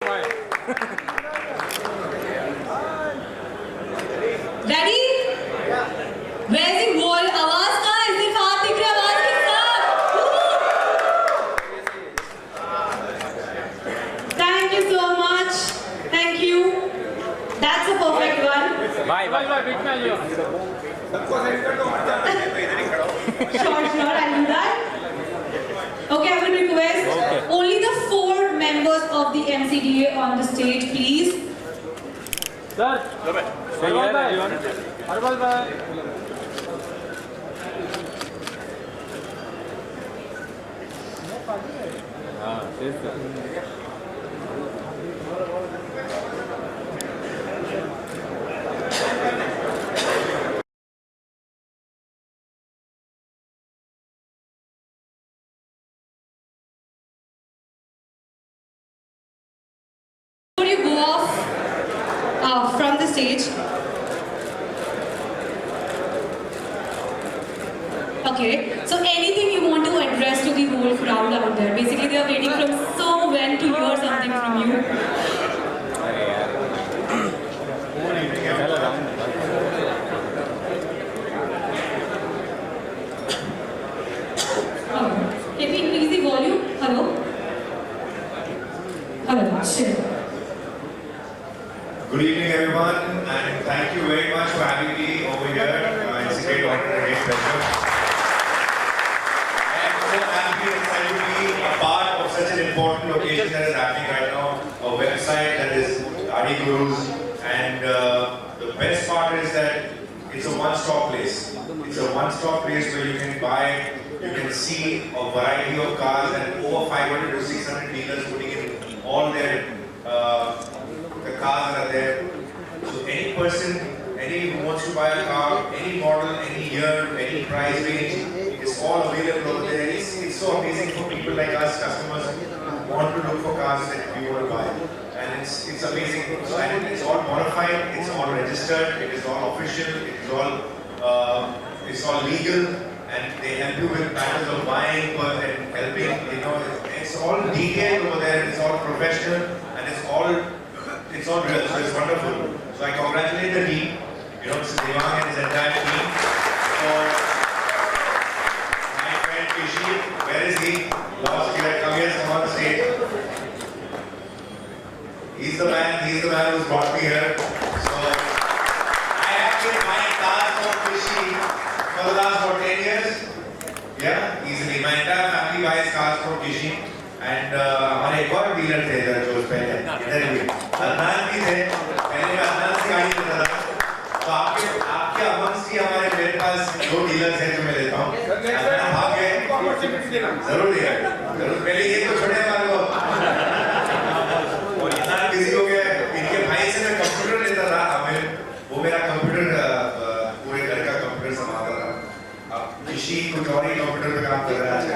Ready? Where's the wall? आवाज कहाँ है? सिर्फ हाथ दिख रहे, आवाज के साथ. Thank you so much. Thank you. That's a perfect one. Bye. Sure, I'll do that. Okay, I will request only the 4 members of the MCDA on the stage, please. Sir. Harbal bhai. Before you go off from the stage. Okay, so anything you want to address to the whole crowd out there? Basically, they are waiting from so when to hear something from you. Can we increase the volume? Hello? Hello, sure. Good evening, everyone, and thank you very much for having me over here. It's a great honor and a great pleasure. I am so happy and excited to be a part of such an important occasion that is happening right now. A website that is Adi Gurus, and the best part is that it's a one-stop place. It's a one-stop place where you can buy, you can see a variety of cars, and over 500 to 600 dealers putting in all their the cars that are there. So any person, any who wants to buy a car, any model, any year, any price range, it's all available over there. It's so amazing for people like us, customers who want to look for cars that we want to buy. And it's amazing. So, and it's all modified, it's all registered, it is all official, it's all legal, and they help you with matters of buying and helping, it's all detailed over there, it's all professional, and it's all real, so it's wonderful. So I congratulate the team, Mr. Devang and his entire team. For my friend Kishi, where is he? Lost here, come here, come on the stage. He's the man who's brought me here. So I have been buying cars for Kishi for the last 10 years. Yeah, easily. My entire family buys cars from Kishi. And हमारे एक और dealer थे इधर जो पहले इधर भी अदनान भी थे पहले मैं अदनान से गाड़ी लेता था तो आपके अमन से हमारे मेरे पास 2 डीलर्स हैं जो मैं लेता हूँ अदनान भाग गए जरूर दिया जरूर पहले ये तो छोड़े हमारे को और इतना बिजी हो गया इनके भाई से मैं कंप्यूटर लेता था वो मेरा कंप्यूटर पूरे घर का कंप्यूटर संभालता था अब किसी कुछ और ही कंप्यूटर पे काम कर रहा है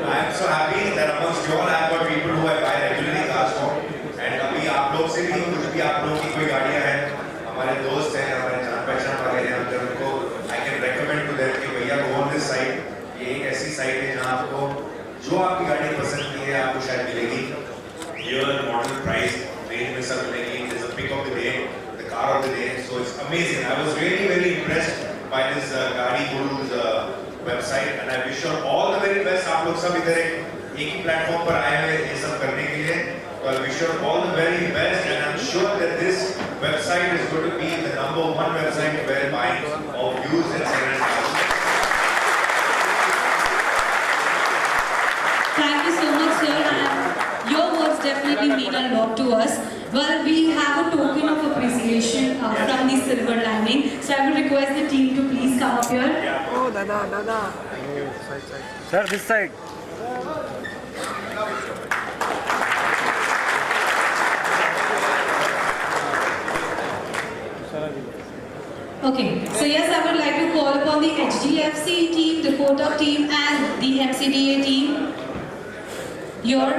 I am so happy that amongst you all I have got people who I buy regularly cars from, and अभी आप लोग से भी कुछ भी आप लोग की कोई गाड़ियाँ हैं, हमारे दोस्त हैं, हमारे जान पहचान वाले हैं, अगर उनको I can recommend to them कि भैया go on this site, ये एक ऐसी साइट है जहाँ आपको जो आपकी गाड़ी पसंद की है आपको शायद मिलेगी, year, model, price, range में सब मिलेगी, there's a pick of the day, the car of the day, so it's amazing. I was really very impressed by this Adi Gurus website, and I wish you all the very best. आप लोग सब इधर एक ही platform पर आए हैं ये सब करने के लिए, तो I wish you all the very best, and I'm sure that this website is going to be the #1 website where buying of used and second-hand cars. Thank you so much, sir, and your words definitely mean a lot to us. Well, we have a token of appreciation from the Silver Lining, so I would request the team to please come up here. Oh, Dada. Sir, this side. Okay, so yes, I would like to call upon the HDFC team, the Kotak team, and the MCDA team. Your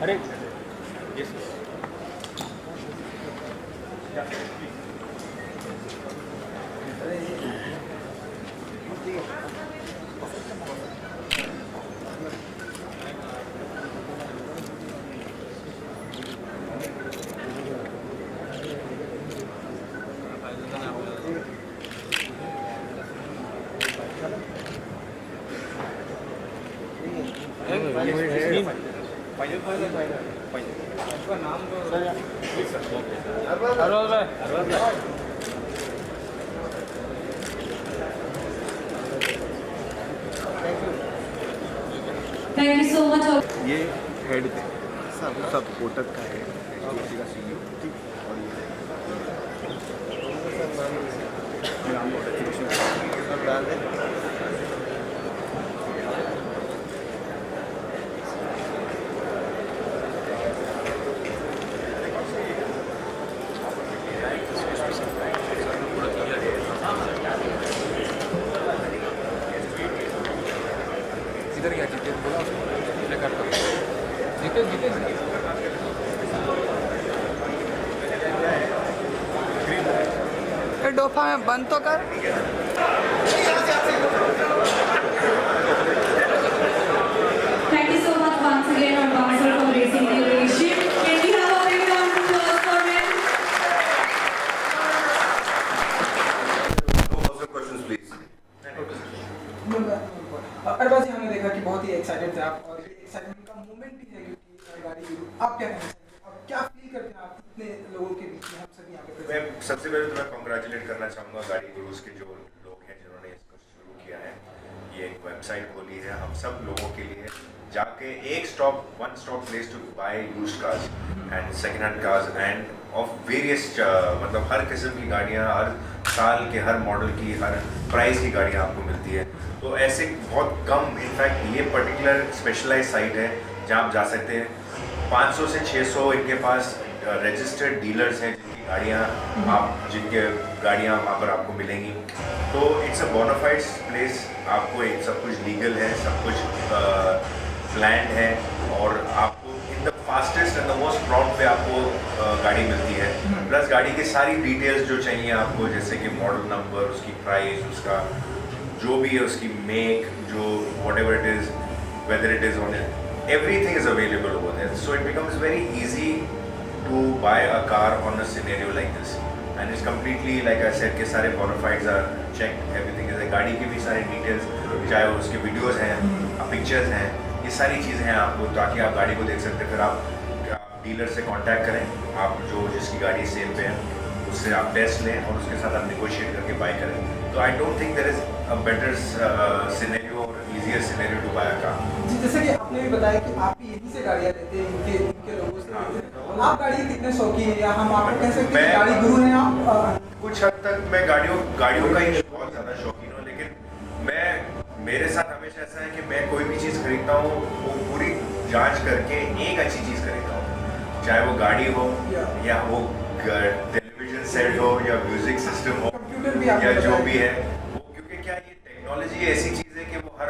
अरे yes. Thank you so much. ये head थे सब कोटक का है HDFC का CEO और ये नाम बहुत अच्छा ब्रांड है। इधर क्या जीते बोला मैं करता हूँ जीते डोफा में बंद तो कर। Thank you so much once again on behalf of Racing the Ovation. Can we have a big round of applause for him? Also questions please. Arbaaz जी, हमने देखा कि बहुत ही एक्साइटेड थे आप और ये एक्साइटमेंट का मोमेंट भी है क्योंकि गाड़ी गुरु आप क्या कहना चाहेंगे, आप क्या फील करते हैं आप इतने लोगों के बीच में हम सभी यहाँ पे मैं सबसे पहले तो मैं कॉन्ग्रेचुलेट करना चाहूँगा गाड़ी गुरुज के जो लोग हैं जिन्होंने इसको शुरू किया है। ये एक वेबसाइट खोली है हम सब लोगों के लिए, जाके one stop place to buy used cars and second hand cars and of various मतलब हर किस्म की गाड़ियाँ, हर साल के हर मॉडल की, हर प्राइस की गाड़ियाँ आपको मिलती है। तो ऐसे बहुत कम, इनफैक्ट ये पर्टिकुलर स्पेशलाइज साइट है जहाँ आप जा सकते हैं। 500 से 600 इनके पास रजिस्टर्ड डीलर्स हैं जिनके गाड़ियाँ वहाँ पर आपको मिलेंगी। तो इट्स अ बोनाफाइड प्लेस, आपको एक सब कुछ लीगल है, सब कुछ प्लान्ड है और आपको in the fastest and the most prompt पे आपको गाड़ी मिलती है। प्लस गाड़ी की सारी डिटेल्स जो चाहिए आपको, जैसे कि मॉडल नंबर, उसकी प्राइस, उसका जो भी है, उसकी मेक, जो whatever it is, whether it is on it, everything is available over there. So it becomes very easy to buy a car on a scenario like this. And it's completely, like I said, कि सारे bonafides are checked, everything is, गाड़ी की भी सारी details, चाहे वो उसके videos हैं, पिक्चर्स हैं, ये सारी चीज़ें हैं आपको, ताकि आप गाड़ी को देख सकते हैं। फिर आप डीलर से कांटेक्ट करें, आप जिसकी गाड़ी सेल पे है उससे आप टेस्ट लें और उसके साथ आप नेगोशिएट करके बाय करें। तो I don't think there is a better scenario और easier scenario to buy a car. जी, जैसे कि आपने भी बताया कि आप भी यहीं से गाड़ियाँ लेते हैं, इनके लोगों से लेते हैं। आप गाड़ी के कितने शौकीन हैं, या हम आपको कह सकते हैं गाड़ी गुरु हैं आप? कुछ हद तक मैं गाड़ियों का ही बहुत ज़्यादा शौकीन हूँ, लेकिन मेरे साथ हमेशा ऐसा है कि मैं कोई भी चीज़ खरीदता हूँ वो पूरी जांच करके एक अच्छी चीज़ खरीदता हूँ, चाहे वो गाड़ी हो या वो टेलीविजन सेट हो या म्यूजिक सिस्टम हो या जो भी है वो, क्योंकि क्या ये टेक्नोलॉजी ऐसी चीज़ है कि वो हर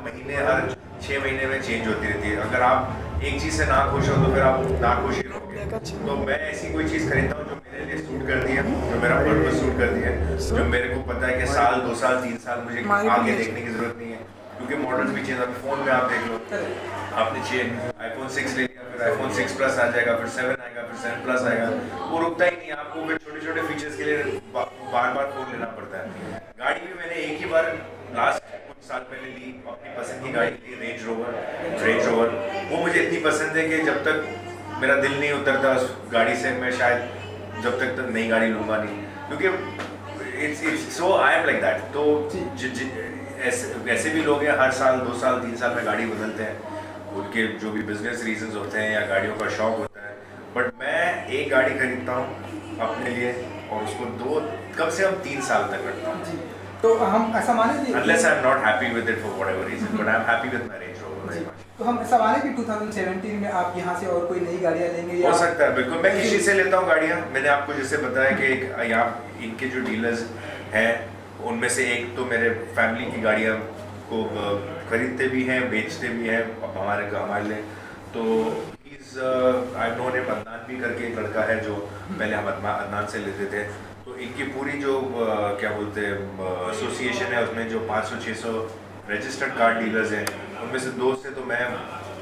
महीने, हर 6 महीने में चेंज होती रहती है। अगर आप एक चीज़ से ना खुश हो तो फिर आप ना खुश ही रहोगे। तो मैं ऐसी कोई चीज़ खरीदता हूँ जो मेरे लिए सूट करती है, जो मेरा पर्पस सूट करती है, जो मेरे को पता है कि साल 2 साल 3 साल मुझे आगे देखने की जरूरत नहीं है, क्योंकि मॉडल्स भी चेंज होते हैं। फ़ोन में आप देख लो, आपने iPhone 6 ले लिया, फिर iPhone 6 Plus आ जाएगा, फिर 7 आएगा, फिर 7 Plus आएगा, वो रुकता ही नहीं। आपको फिर छोटे छोटे फीचर्स के लिए बार बार फ़ोन लेना पड़ता है। गाड़ी भी मैंने एक ही बार लास्ट कुछ साल पहले ली, अपनी पसंद की गाड़ी ली, रेंज रोवर। वो मुझे इतनी पसंद है कि जब तक मेरा दिल नहीं उतरता उस गाड़ी से, मैं शायद जब तक नई गाड़ी लूँगा नहीं, क्योंकि it's so I am like that. तो ऐसे भी लोग हैं हर साल 2 साल 3 साल में गाड़ी बदलते हैं, उनके जो भी बिजनेस रीजंस होते हैं या गाड़ियों का शौक होता है। बट मैं एक गाड़ी खरीदता हूँ अपने लिए और उसको कम से कम 3 साल तक रखता हूँ। तो हम ऐसा माने कि unless I'm not happy with it for whatever reason, but I'm happy with my Range Rover very much. तो हम ऐसा माने कि 2017 में आप यहाँ से और कोई नई गाड़ियाँ लेंगे? हो सकता है, बिल्कुल। मैं किसी से लेता हूँ गाड़ियाँ। मैंने आपको जैसे बताया कि यहाँ इनके जो डीलर्स हैं उनमें से एक तो मेरे फैमिली की गाड़ियाँ को खरीदते भी हैं, बेचते भी हैं हमारे लिए। तो he's I known him, Adnan भी करके एक लड़का है जो पहले हम अदनान से लेते थे। तो इनकी पूरी जो क्या बोलते हैं एसोसिएशन है, उसमें जो 500-600 रजिस्टर्ड कार डीलर्स हैं, उनमें से 2 से तो मैं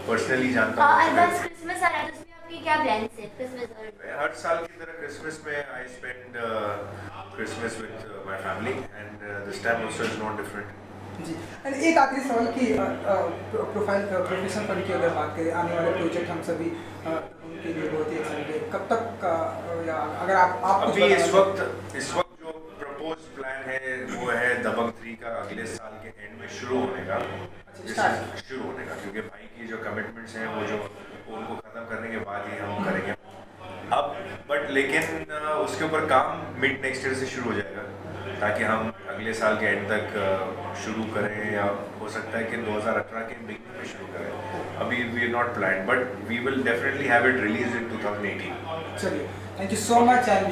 पर्सनली जानता हूँ। बस क्रिसमस आ रहा है तो उसमें आपकी क्या प्लान्स है क्रिसमस और मैं हर साल की तरह क्रिसमस में I spend Christmas with my family and this time also is not different. जी एंड एक आखिरी सवाल कि प्रोफेशनल फंड की अगर बात करें, आने वाले प्रोजेक्ट हम सभी उनके लिए बहुत ही एक्साइटेड है, कब तक का या अगर आप कुछ अभी बताना इस वक्त जो प्रपोज प्लान है वो है दबंग 3 का अगले साल के एंड में शुरू होने का। शुरू होने का, क्योंकि भाई की जो कमिटमेंट्स हैं वो उनको ख़त्म करने के बाद ही हम करेंगे अब। बट लेकिन उसके ऊपर काम मिड नेक्स्ट ईयर से शुरू हो जाएगा, ताकि हम अगले साल के एंड तक शुरू करें, या हो सकता है कि 2018 के बिगिनिंग में शुरू करें। अभी we are not plan, but we will definitely have it release in 2018। चलिए, thank you so much and